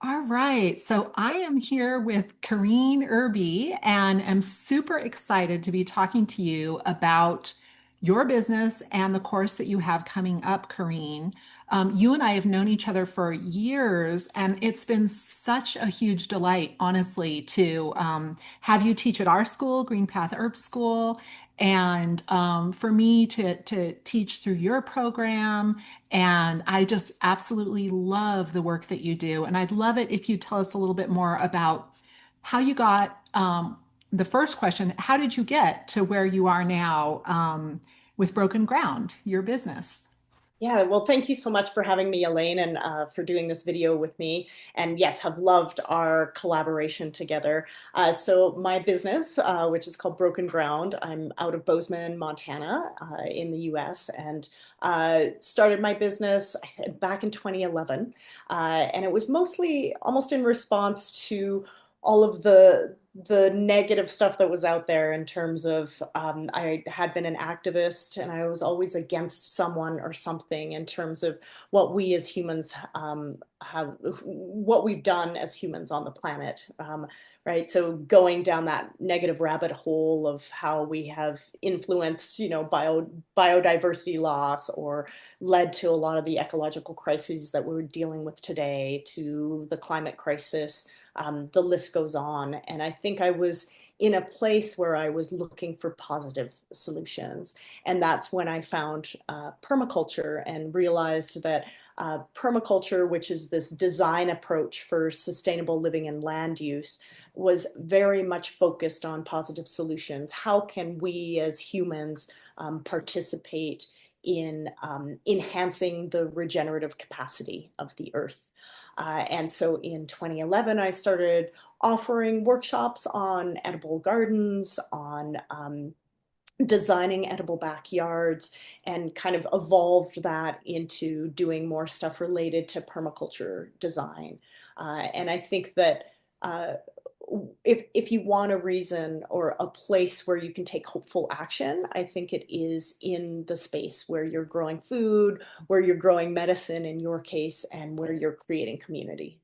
All right, so I am here with Kareen Erbee and am super excited to be talking to you about your business and the course that you have coming up, Kareen. You and I have known each other for years, and it's been such a huge delight, honestly, to have you teach at our school, Green Path Herb School, and for me to teach through your program. And I just absolutely love the work that you do. And I'd love it if you tell us a little bit more about how you got the first question, how did you get to where you are now with Broken Ground, your business? Yeah, well, thank you so much for having me, Elaine, and for doing this video with me. And yes, have loved our collaboration together. So my business, which is called Broken Ground, I'm out of Bozeman, Montana, in the US, and started my business back in 2011. And it was mostly almost in response to all of the negative stuff that was out there in terms of I had been an activist and I was always against someone or something in terms of what we as humans have, what we've done as humans on the planet. Right. So going down that negative rabbit hole of how we have influenced, biodiversity loss or led to a lot of the ecological crises that we're dealing with today, to the climate crisis. The list goes on. And I think I was in a place where I was looking for positive solutions. And that's when I found permaculture and realized that permaculture, which is this design approach for sustainable living and land use, was very much focused on positive solutions. How can we as humans participate in enhancing the regenerative capacity of the earth? And so in 2011, I started offering workshops on edible gardens, on designing edible backyards, and kind of evolved that into doing more stuff related to permaculture design. And I think that uh, if you want a reason or a place where you can take hopeful action, I think it is in the space where you're growing food, where you're growing medicine in your case, and where you're creating community.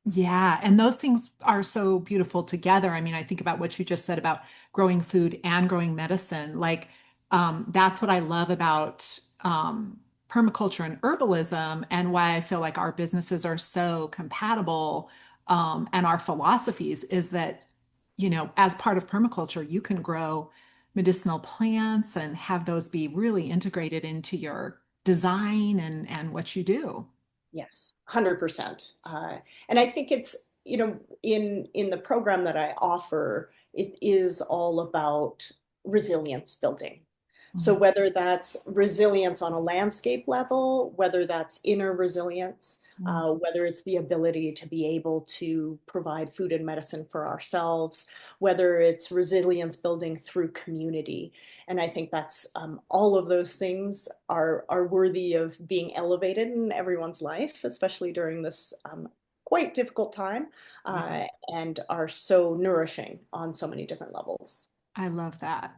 Yeah, and those things are so beautiful together. I mean, I think about what you just said about growing food and growing medicine. Like, that's what I love about permaculture and herbalism, and why I feel like our businesses are so compatible, and our philosophies is that, as part of permaculture, you can grow medicinal plants and have those be really integrated into your design and what you do. Yes, 100%. And I think it's, in the program that I offer, it is all about resilience building. So Mm, whether that's resilience on a landscape level, whether that's inner resilience, mm. whether it's the ability to be able to provide food and medicine for ourselves, whether it's resilience building through community. And I think that's all of those things are worthy of being elevated in everyone's life, especially during this quite difficult time, Yeah. and are so nourishing on so many different levels. I love that.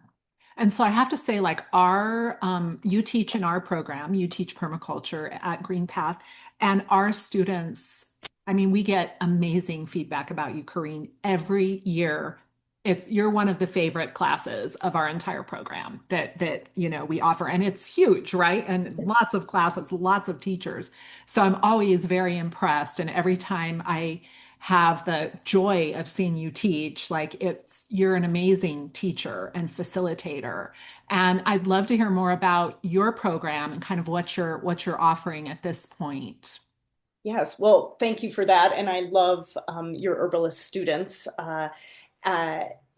And so I have to say, like, you teach in our program, you teach permaculture at Green Path, and our students, I mean, we get amazing feedback about you, Kareen, every year. You're one of the favorite classes of our entire program that we offer, and it's huge, right? And lots of classes, lots of teachers. So I'm always very impressed, and every time I have the joy of seeing you teach. Like, you're an amazing teacher and facilitator. And I'd love to hear more about your program and kind of what you're offering at this point. Yes, well, thank you for that. And I love your herbalist students. Uh,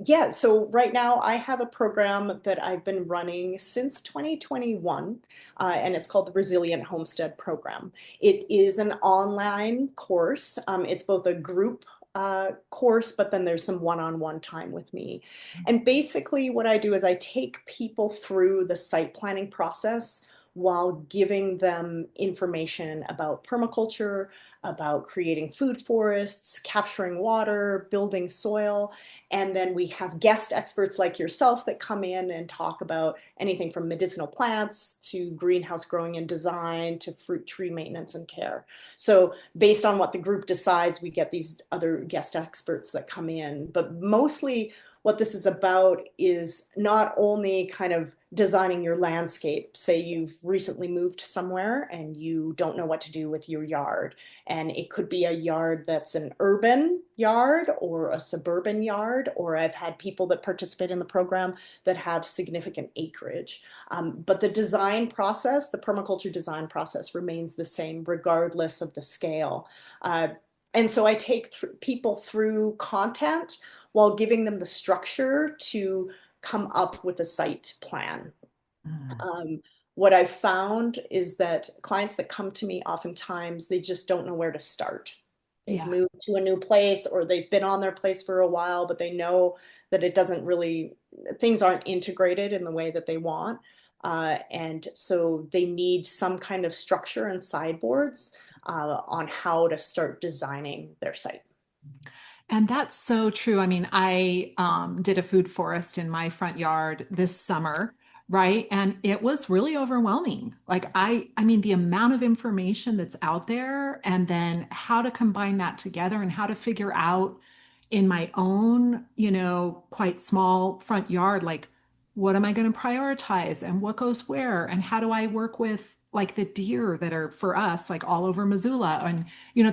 yeah, so right now I have a program that I've been running since 2021, and it's called the Resilient Homestead Program. It is an online course. It's both a group course, but then there's some one-on-one time with me. And basically, what I do is I take people through the site planning process while giving them information about permaculture, about creating food forests, capturing water, building soil. And then we have guest experts like yourself that come in and talk about anything from medicinal plants to greenhouse growing and design to fruit tree maintenance and care. So based on what the group decides, we get these other guest experts that come in. But mostly what this is about is not only kind of designing your landscape. Say you've recently moved somewhere and you don't know what to do with your yard. And it could be a yard that's an urban yard or a suburban yard, or I've had people that participate in the program that have significant acreage. But the design process, the permaculture design process remains the same regardless of the scale. Uh, and so I take people through content while giving them the structure to come up with a site plan. Mm. Um, what I've found is that clients that come to me oftentimes, they just don't know where to start. They've Yeah. moved to a new place or they've been on their place for a while, but they know that it doesn't really, things aren't integrated in the way that they want. And so they need some kind of structure and sideboards on how to start designing their site. And that's so true. I mean, I did a food forest in my front yard this summer, right? And it was really overwhelming. Like I mean, the amount of information that's out there, and then how to combine that together and how to figure out in my own, quite small front yard, like what am I going to prioritize and what goes where and how do I work with like the deer that are for us like all over Missoula and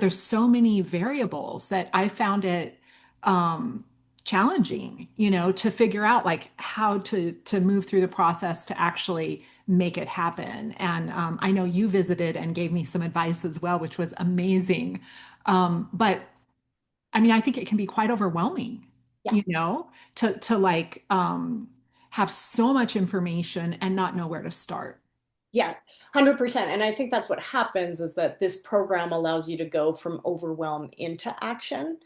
there's so many variables that I found it um, challenging, to figure out like how to move through the process to actually make it happen. And I know you visited and gave me some advice as well, which was amazing. But I mean, I think it can be quite overwhelming, Yeah. to like have so much information and not know where to start. Yeah, 100%. And I think that's what happens is that this program allows you to go from overwhelm into action.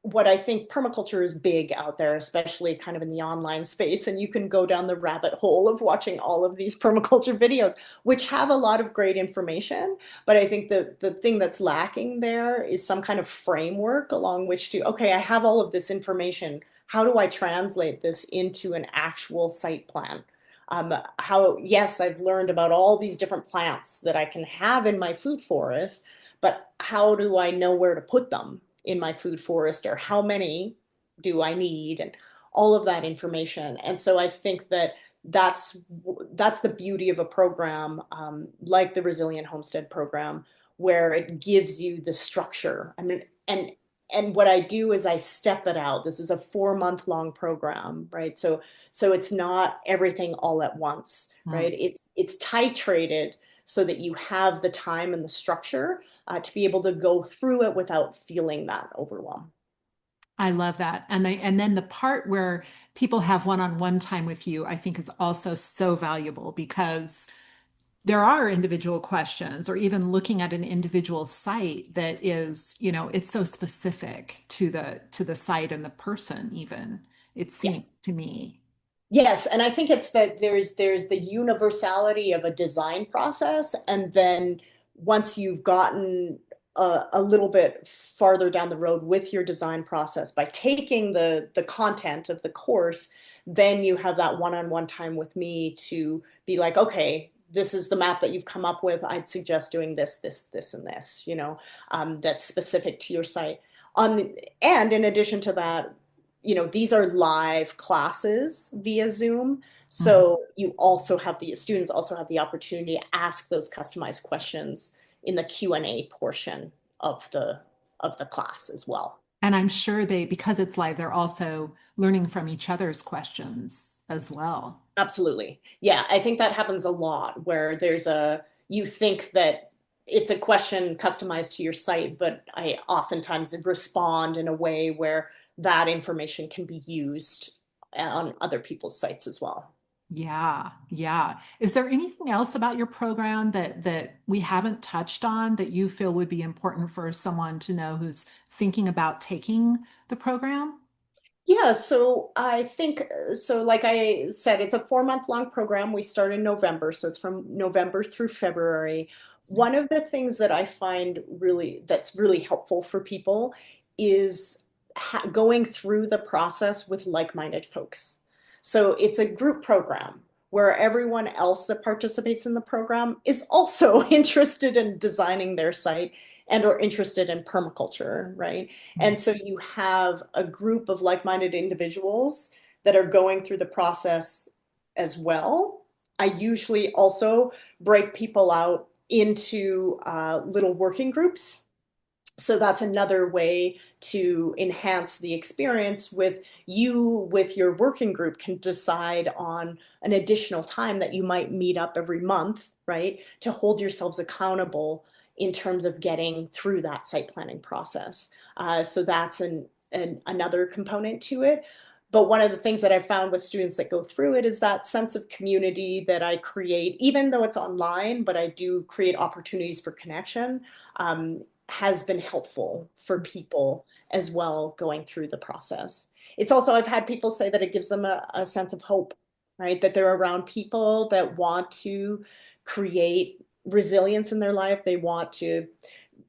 What I think permaculture is big out there, especially kind of in the online space, and you can go down the rabbit hole of watching all of these permaculture videos, which have a lot of great information. But I think the thing that's lacking there is some kind of framework along which to, okay, I have all of this information. How do I translate this into an actual site plan? Yes, I've learned about all these different plants that I can have in my food forest, but how do I know where to put them in my food forest or how many do I need and all of that information. And so I think that that's that's the beauty of a program like the Resilient Homestead program, where it gives you the structure. I mean, and what I do is I step it out. This is a 4 month long program, right? So it's not everything all at once, right? Mm. It's titrated so that you have the time and the structure to be able to go through it without feeling that overwhelm. I love that. And then the part where people have one-on-one time with you, I think is also so valuable because there are individual questions or even looking at an individual site that is, it's so specific to the site and the person even, it seems Yes. to me. Yes, and I think it's that there's the universality of a design process, and then once you've gotten a little bit farther down the road with your design process by taking the content of the course, then you have that one-on-one time with me to be like, okay, this is the map that you've come up with. I'd suggest doing this, this, this, and this, that's specific to your site. And in addition to that, these are live classes via Zoom. Mhm. So you also have the students also have the opportunity to ask those customized questions in the Q&A portion of the class as well. And I'm sure because it's live, they're also learning from each other's questions as well. Absolutely. Yeah, I think that happens a lot where you think that it's a question customized to your site, but I oftentimes respond in a way where that information can be used on other people's sites as well. Yeah, yeah. Is there anything else about your program that we haven't touched on that you feel would be important for someone to know who's thinking about taking the program? Yeah, so I think, so like I said, it's a 4 month long program. We start in November, so it's from November through February. One of the things that I find that's really helpful for people is going through the process with like-minded folks. So it's a group program where everyone else that participates in the program is also interested in designing their site and or interested in permaculture, right? And so you have a group of like-minded individuals that are going through the process as well. I usually also break people out into little working groups. So that's another way to enhance the experience with your working group can decide on an additional time that you might meet up every month, right? To hold yourselves accountable in terms of getting through that site planning process. So that's another component to it. But one of the things that I've found with students that go through it is that sense of community that I create, even though it's online, but I do create opportunities for connection. Has been helpful for people as well going through the process. It's also, I've had people say that it gives them a sense of hope, right? That they're around people that want to create resilience in their life. They want to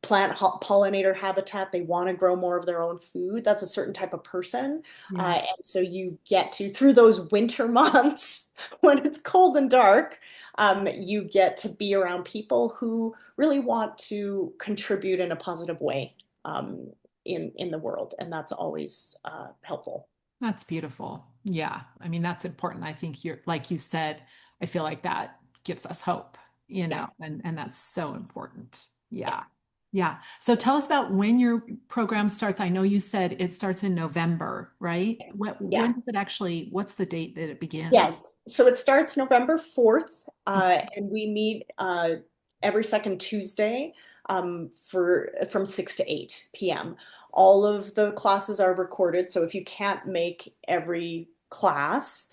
plant pollinator habitat. They want to grow more of their own food. That's a certain type of person. Yeah. And so you get to, through those winter months when it's cold and dark, you get to be around people who really want to contribute in a positive way in the world. And that's always helpful. That's beautiful. Yeah. I mean, that's important. I think you're, like you said, I feel like that gives us hope, Yeah. and that's so important. Yeah. Yeah. Yeah. So tell us about when your program starts. I know you said it starts in November, right? Yeah. When does it actually, what's the date that it begins? Yes. So it starts November 4th, and we meet every second Tuesday for from 6 to 8 p.m. All of the classes are recorded, so if you can't make every class,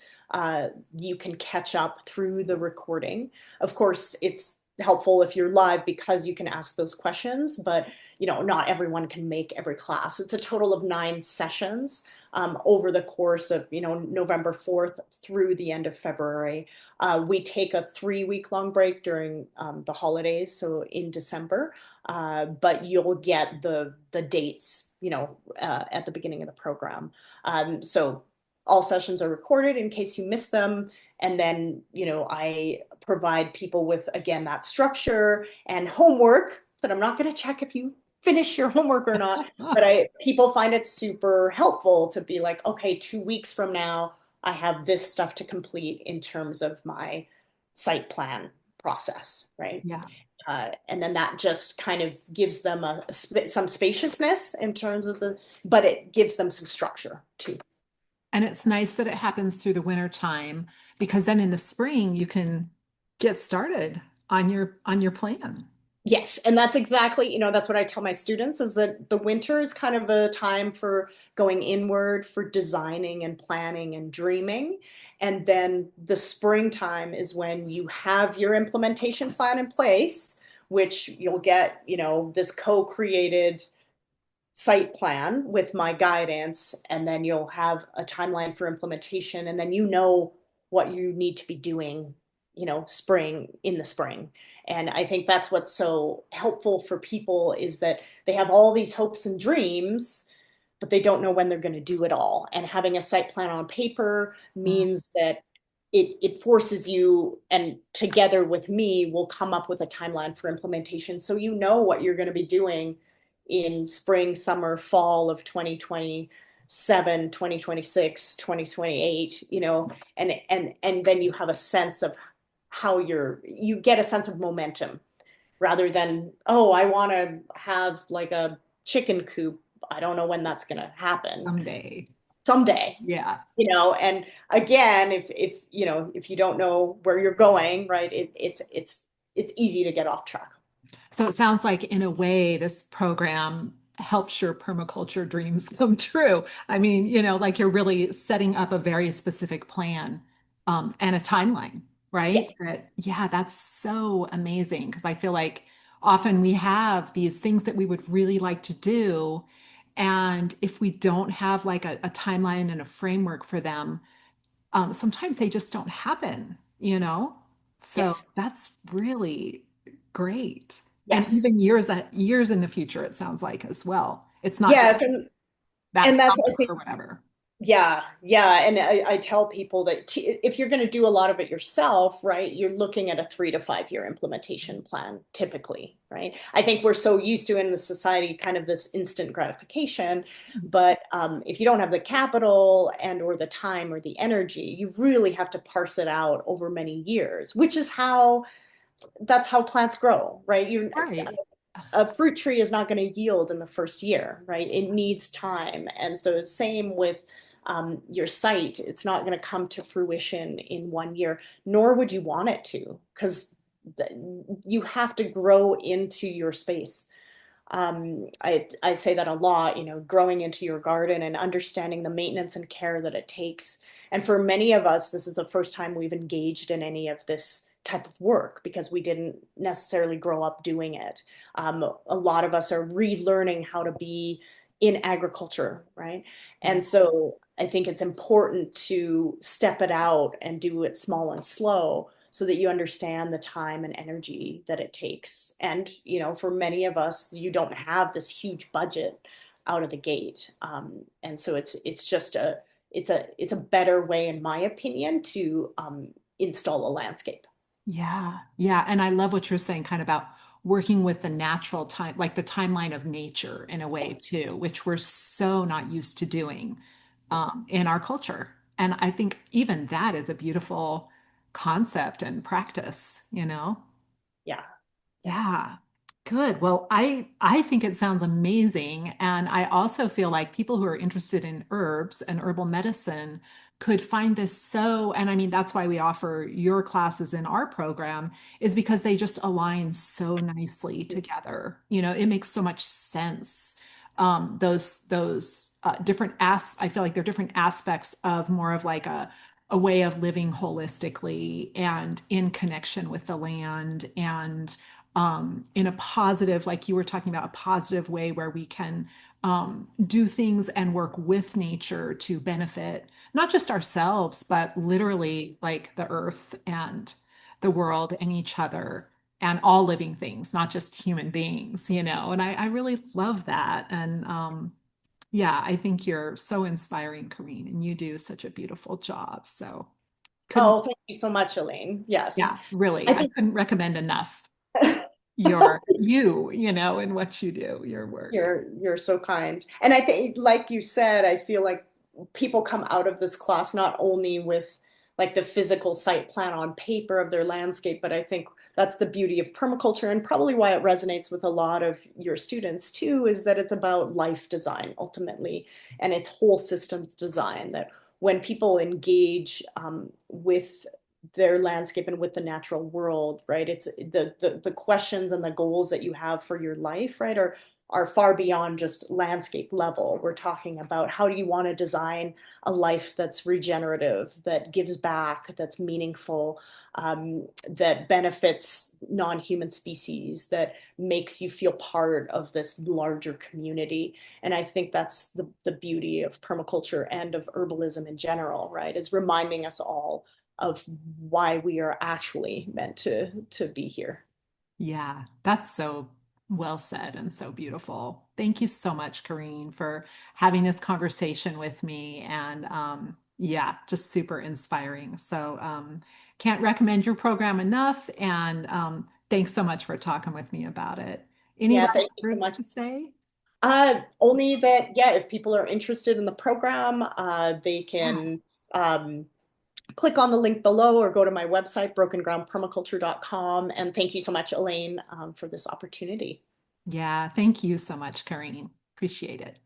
you can catch up through the recording. Of course, it's helpful if you're live because you can ask those questions, but not everyone can make every class. It's a total of 9 sessions over the course of November 4th through the end of February. We take a 3 week long break during the holidays, so in December, but you'll get the dates at the beginning of the program. So all sessions are recorded in case you miss them. And then, I provide people with, again, that structure and homework that I'm not going to check if you finish your homework or not, but people find it super helpful to be like, okay, 2 weeks from now, I have this stuff to complete in terms of my site plan process, right? Yeah. And then that just kind of gives them some spaciousness in terms of but it gives them some structure too. And it's nice that it happens through the winter time because then in the spring you can get started on your plan. Yes, and that's exactly, that's what I tell my students is that the winter is kind of a time for going inward, for designing and planning and dreaming. And then the springtime is when you have your implementation plan in place, which you'll get, this co-created site plan with my guidance, and then you'll have a timeline for implementation, and then what you need to be doing, in the spring. And I think that's what's so helpful for people is that they have all these hopes and dreams, but they don't know when they're going to do it all. And having a site plan on paper Mm. means that it forces you, and together with me, we'll come up with a timeline for implementation. So you know what you're going to be doing in spring, summer, fall of 2027, 2026, 2028, and then you have a sense of how you get a sense of momentum rather than, oh, I want to have like a chicken coop. I don't know when that's going to happen. Someday. Someday, Yeah. and again, if you don't know where you're going, right, it's easy to get off track. So it sounds like, in a way, this program helps your permaculture dreams come true. I mean, like you're really setting up a very specific plan, and a timeline, right? Yes. Yeah, that's so amazing because I feel like often we have these things that we would really like to do, And if we don't have like a timeline and a framework for them, sometimes they just don't happen, you know? So Yes. that's really great. And Yes. even years in the future, it sounds like as well. It's not just Yes. that And that's, I summer think, or whatever. yeah, yeah. And I tell people that if you're going to do a lot of it yourself, right, you're looking at a 3 to 5 year implementation plan, typically, right? I think we're so used to in the society kind of this instant gratification, but if you don't have the capital and or the time or the energy, you really have to parse it out over many years, which is how that's how plants grow, right? You Right. a fruit tree is not going to yield in the first year, right? It needs time. And so, same with your site, it's not going to come to fruition in 1 year, nor would you want it to, because you have to grow into your space. I say that a lot, growing into your garden and understanding the maintenance and care that it takes. And for many of us, this is the first time we've engaged in any of this type of work because we didn't necessarily grow up doing it. A lot of us are relearning how to be in agriculture, right? Yeah. And so I think it's important to step it out and do it small and slow so that you understand the time and energy that it takes. And, for many of us, you don't have this huge budget out of the gate. And so it's just it's a better way, in my opinion, to install a landscape. Yeah. Yeah. And I love what you're saying kind of about working with the natural time, like the timeline of nature in a way too, which we're so not used to doing in our culture. And I think even that is a beautiful concept and practice, you know? Yeah, yeah. Yeah. Good. Well, I think it sounds amazing. And I also feel like people who are interested in herbs and herbal medicine could find this so, and I mean, that's why we offer your classes in our program, is because they just align so nicely together. You know, it makes so much sense. Those different I feel like they're different aspects of more of like a way of living holistically and in connection with the land and in a positive, like you were talking about, a positive way where we can do things and work with nature to benefit not just ourselves, but literally like the earth and the world and each other and all living things, not just human beings, you know. And I really love that. And yeah, I think you're so inspiring, Kareen, and you do such a beautiful job. So couldn't, Oh, thank you so much, Elaine. Yes. yeah, really, I I think couldn't recommend enough you know, and what you do, your work. you're so kind. And I think, like you said, I feel like people come out of this class not only with like the physical site plan on paper of their landscape, but I think that's the beauty of permaculture and probably why it resonates with a lot of your students too, is that it's about life design ultimately, and it's whole systems design that when people engage with their landscape and with the natural world, right? It's the questions and the goals that you have for your life, right, are far beyond just landscape level. We're talking about how do you want to design a life that's regenerative, that gives back, that's meaningful, that benefits non-human species, that makes you feel part of this larger community. And I think that's the beauty of permaculture and of herbalism in general, right? Is reminding us all of why we are actually meant to be here. Yeah, that's so well said and so beautiful. Thank you so much, Kareen, for having this conversation with me. And yeah, just super inspiring. So can't recommend your program enough. And thanks so much for talking with me about it. Any Yeah, last thank you so words much. to say? Only that, yeah, if people are interested in the program, they Yeah. can um, click on the link below or go to my website, brokengroundpermaculture.com. And thank you so much, Elaine, for this opportunity. Yeah, thank you so much, Kareen. Appreciate it.